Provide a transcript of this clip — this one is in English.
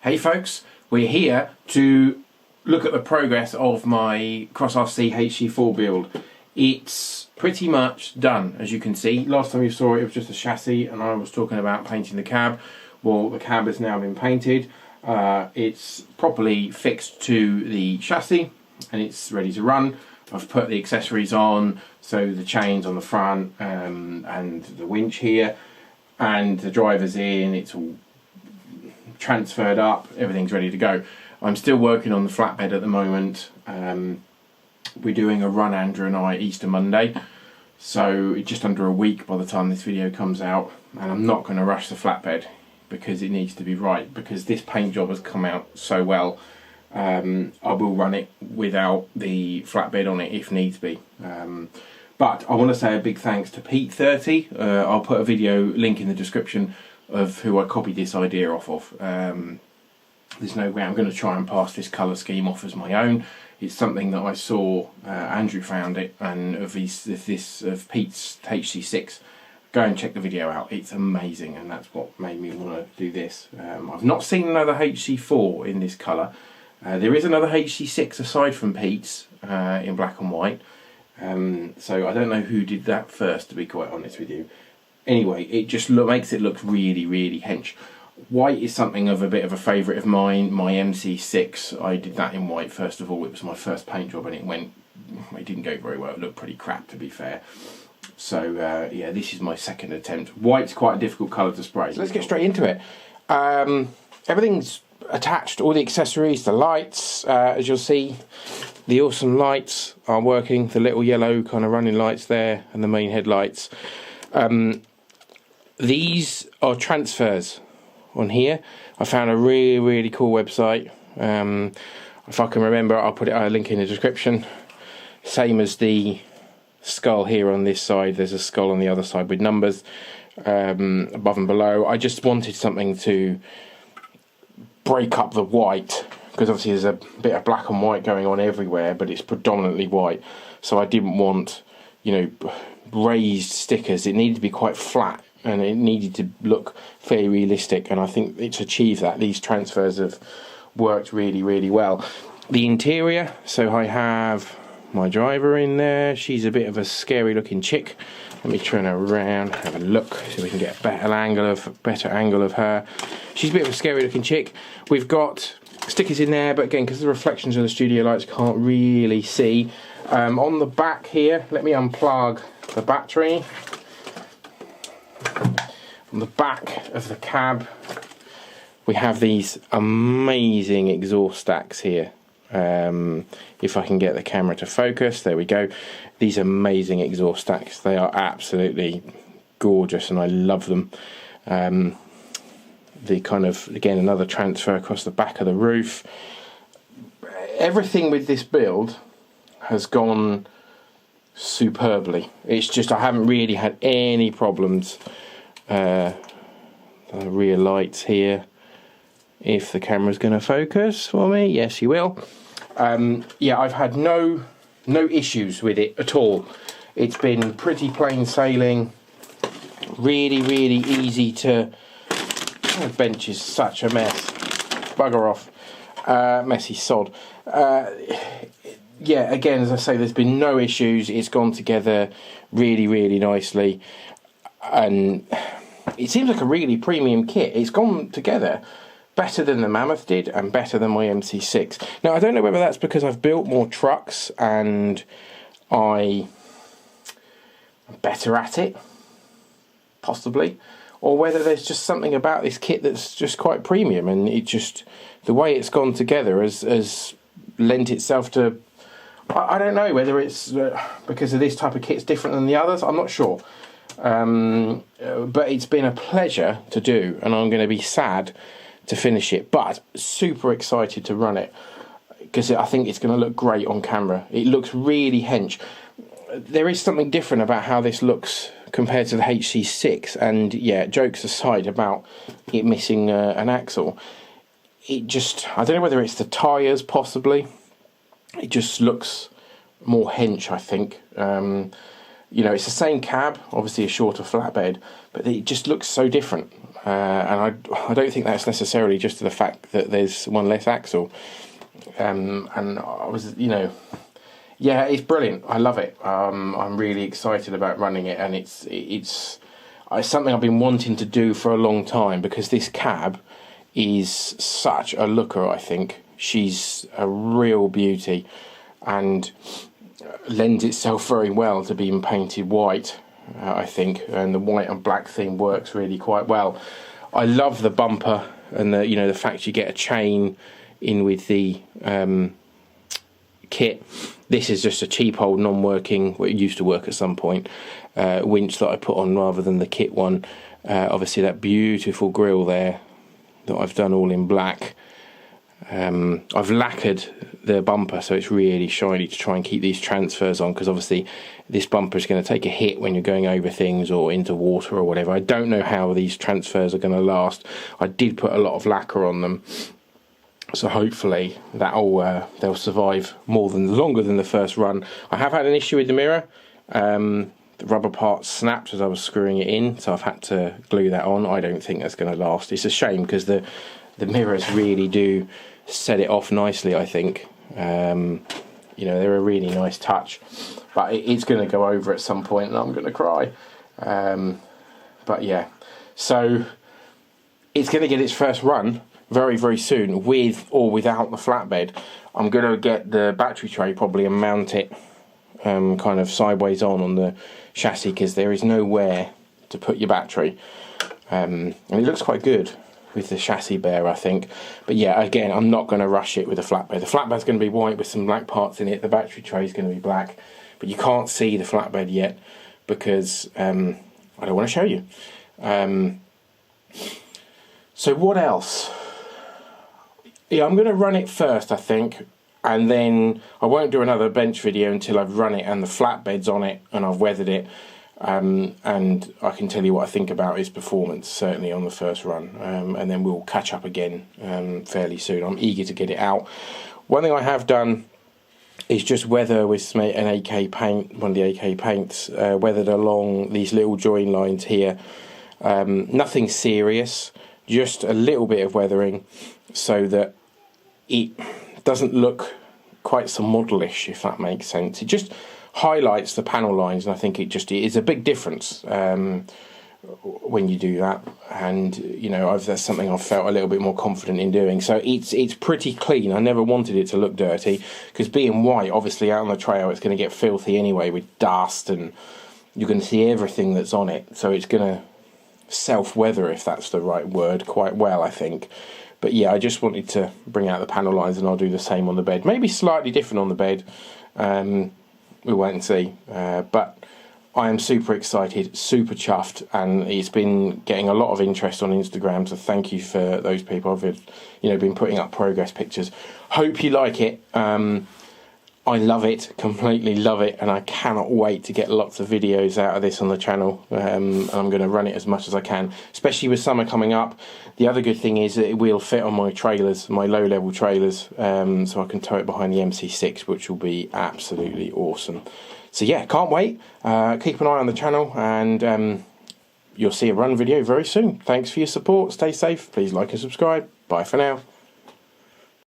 Hey folks, we're here to look at the progress of my Cross RC HC4 build. It's pretty much done, as you can see. Last time you saw it, it was just a chassis and I was talking about painting the cab. Well, the cab has now been painted. It's properly fixed to the chassis and it's ready to run. I've put the accessories on, so the chains on the front and the winch here, and the driver's in, it's all transferred up, everything's ready to go. I'm still working on the flatbed at the moment. We're doing a run, Andrew and I, Easter Monday, so just under a week by the time this video comes out, and I'm not going to rush the flatbed because it needs to be right, because this paint job has come out so well. I will run it without the flatbed on it if needs be. But I want to say a big thanks to Pete30. I'll put a video link in the description of who I copied this idea off of. There's no way I'm going to try and pass this colour scheme off as my own. It's something that I saw, Andrew found it, and of Pete's HC6. Go and check the video out, it's amazing, and that's what made me want to do this. I've not seen another HC4 in this colour. There is another HC6 aside from Pete's in black and white. So I don't know who did that first, to be quite honest with you. Anyway, it just makes it look really, really hench. White is something of a bit of a favourite of mine. My MC6, I did that in white first of all. It was my first paint job and it didn't go very well. It looked pretty crap, to be fair. So yeah, this is my second attempt. White's quite a difficult colour to spray. So let's get straight into it. Everything's attached, all the accessories, the lights, as you'll see, the awesome lights are working, the little yellow kind of running lights there, and the main headlights. These are transfers on here. I found a really cool website. If I can remember, I'll put a link in the description. Same as the skull here on this side, there's a skull on the other side with numbers above and below. I just wanted something to break up the white, because obviously there's a bit of black and white going on everywhere, but it's predominantly white. So I didn't want, you know, raised stickers. It needed to be quite flat and it needed to look fairly realistic, and I think it's achieved that. These transfers have worked really well. The interior, so I have my driver in there. She's a bit of a scary looking chick. Let me turn her around, have a look, so we can get a better angle of her. She's a bit of a scary looking chick. We've got stickers in there, but again, because the reflections of the studio lights, can't really see. On the back here, let me unplug the battery. On the back of the cab, we have these amazing exhaust stacks here. If I can get the camera to focus, there we go. These amazing exhaust stacks, they are absolutely gorgeous and I love them. The kind of, again, another transfer across the back of the roof. Everything with this build has gone superbly. It's just, I haven't really had any problems. The rear lights here, if the camera's going to focus for me, yes you will. Yeah, I've had no issues with it at all. It's been pretty plain sailing, really easy to... The bench is such a mess, bugger off, messy sod. Yeah, again, as I say, there's been no issues. It's gone together really nicely, and it seems like a really premium kit. It's gone together better than the Mammoth did and better than my MC6. Now, I don't know whether that's because I've built more trucks and I'm better at it, possibly, or whether there's just something about this kit that's just quite premium, and it just, the way it's gone together has lent itself to, I don't know whether it's because of this type of kit's different than the others, I'm not sure. But it's been a pleasure to do, and I'm going to be sad to finish it, but super excited to run it, because I think it's going to look great on camera. It looks really hench. There is something different about how this looks compared to the HC6, and yeah, jokes aside about it missing an axle, it just, I don't know whether it's the tyres possibly, it just looks more hench, I think. You know, it's the same cab, obviously a shorter flatbed, but it just looks so different. and I don't think that's necessarily just to the fact that there's one less axle. And I was, yeah, it's brilliant. I love it. I'm really excited about running it, and it's something I've been wanting to do for a long time, because this cab is such a looker. I think she's a real beauty, and lends itself very well to being painted white. I think, and the white and black theme works really quite well. I love the bumper and the fact you get a chain in with the kit. This is just a cheap old non-working, well, it used to work at some point, winch that I put on rather than the kit one. Obviously that beautiful grille there that I've done all in black. I've lacquered the bumper so it's really shiny to try and keep these transfers on, because obviously this bumper is going to take a hit when you're going over things or into water or whatever. I don't know how these transfers are going to last. I did put a lot of lacquer on them, so hopefully they'll survive longer than the first run. I have had an issue with the mirror. The rubber part snapped as I was screwing it in, so I've had to glue that on. I don't think that's going to last. It's a shame, because the mirrors really do set it off nicely, I think. They're a really nice touch, but it's going to go over at some point and I'm going to cry. But yeah, so it's going to get its first run very, very soon, with or without the flatbed. I'm going to get the battery tray probably and mount it kind of sideways on the chassis, because there is nowhere to put your battery. And it looks quite good with the chassis bare, I think. But yeah, again, I'm not going to rush it with the flatbed. The flatbed's going to be white with some black parts in it. The battery tray is going to be black, but you can't see the flatbed yet because I don't want to show you. So what else? Yeah, I'm going to run it first, I think, and then I won't do another bench video until I've run it and the flatbed's on it and I've weathered it. And I can tell you what I think about its performance, certainly on the first run, and then we'll catch up again fairly soon. I'm eager to get it out. One thing I have done is just weather with an AK paint, one of the AK paints, weathered along these little join lines here. Nothing serious, just a little bit of weathering so that it doesn't look quite so modelish, if that makes sense. It just highlights the panel lines, and I think it is a big difference when you do that. And that's something I've felt a little bit more confident in doing. So it's pretty clean. I never wanted it to look dirty, because being white, obviously out on the trail, it's going to get filthy anyway with dust, and you're going to see everything that's on it. So it's going to self-weather, if that's the right word, quite well, I think. But yeah, I just wanted to bring out the panel lines, and I'll do the same on the bed. Maybe slightly different on the bed. We'll wait and see. But I am super excited, super chuffed, and it's been getting a lot of interest on Instagram, so thank you for those people. I've been putting up progress pictures. Hope you like it. I love it, completely love it, and I cannot wait to get lots of videos out of this on the channel. And I'm going to run it as much as I can, especially with summer coming up. The other good thing is that it will fit on my trailers, my low-level trailers, so I can tow it behind the MC6, which will be absolutely awesome. So yeah, can't wait. Keep an eye on the channel, and you'll see a run video very soon. Thanks for your support. Stay safe. Please like and subscribe. Bye for now.